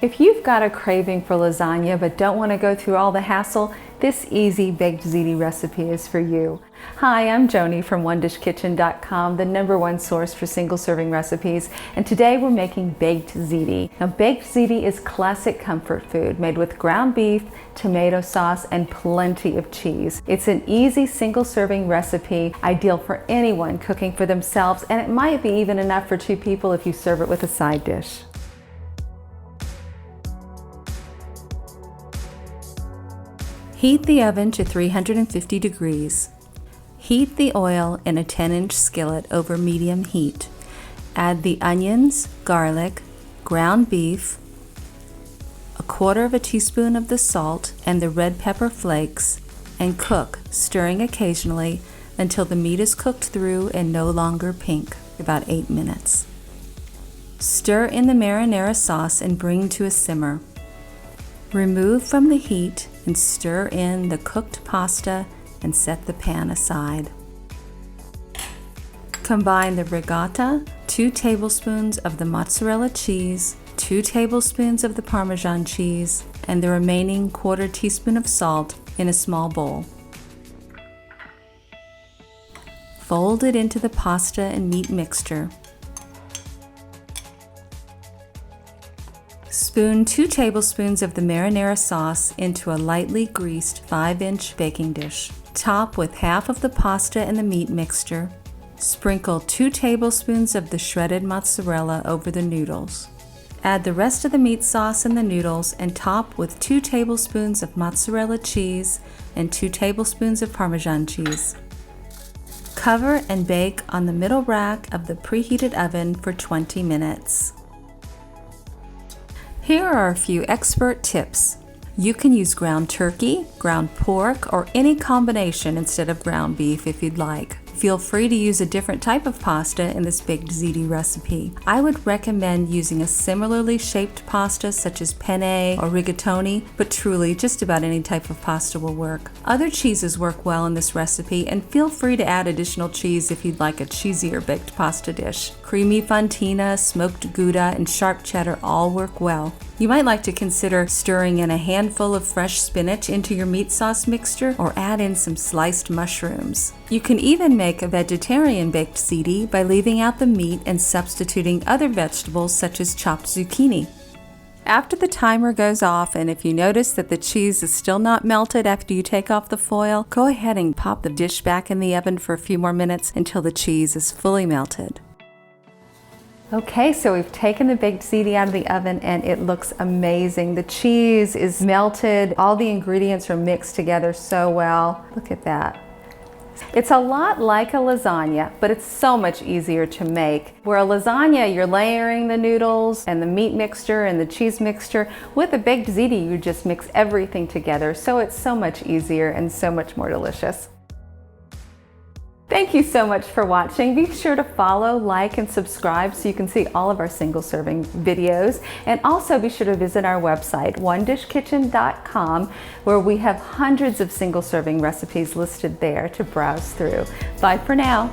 If you've got a craving for lasagna but don't want to go through all the hassle, this easy baked ziti recipe is for you. Hi, I'm Joni from onedishkitchen.com, the #1 source for single serving recipes, and today we're making baked ziti. Now, baked ziti is classic comfort food made with ground beef, tomato sauce, and plenty of cheese. It's an easy single serving recipe, ideal for anyone cooking for themselves, and it might be even enough for 2 people if you serve it with a side dish. Heat the oven to 350 degrees. Heat the oil in a 10-inch skillet over medium heat. Add the onions, garlic, ground beef, 1/4 teaspoon of the salt and the red pepper flakes, and cook, stirring occasionally until the meat is cooked through and no longer pink, about 8 minutes. Stir in the marinara sauce and bring to a simmer. Remove from the heat and stir in the cooked pasta and set the pan aside. Combine the ricotta, 2 tablespoons of the mozzarella cheese, 2 tablespoons of the Parmesan cheese, and the remaining 1/4 teaspoon of salt in a small bowl. Fold it into the pasta and meat mixture. Spoon 2 tablespoons of the marinara sauce into a lightly greased 5-inch baking dish. Top with half of the pasta and the meat mixture. Sprinkle 2 tablespoons of the shredded mozzarella over the noodles. Add the rest of the meat sauce and the noodles and top with 2 tablespoons of mozzarella cheese and 2 tablespoons of Parmesan cheese. Cover and bake on the middle rack of the preheated oven for 20 minutes. Here are a few expert tips. You can use ground turkey, ground pork, or any combination instead of ground beef if you'd like. Feel free to use a different type of pasta in this baked ziti recipe. I would recommend using a similarly shaped pasta such as penne or rigatoni, but truly just about any type of pasta will work. Other cheeses work well in this recipe, and feel free to add additional cheese if you'd like a cheesier baked pasta dish. Creamy fontina, smoked Gouda, and sharp cheddar all work well. You might like to consider stirring in a handful of fresh spinach into your meat sauce mixture, or add in some sliced mushrooms. You can even make a vegetarian baked ziti by leaving out the meat and substituting other vegetables such as chopped zucchini. After the timer goes off, and if you notice that the cheese is still not melted after you take off the foil, go ahead and pop the dish back in the oven for a few more minutes until the cheese is fully melted. Okay, so we've taken the baked ziti out of the oven and it looks amazing. The cheese is melted. All the ingredients are mixed together so well. Look at that. It's a lot like a lasagna, but it's so much easier to make. Where a lasagna, you're layering the noodles and the meat mixture and the cheese mixture. With a baked ziti, you just mix everything together, so it's so much easier and so much more delicious. Thank you so much for watching. Be sure to follow, like, and subscribe so you can see all of our single serving videos. And also be sure to visit our website, onedishkitchen.com, where we have hundreds of single serving recipes listed there to browse through. Bye for now.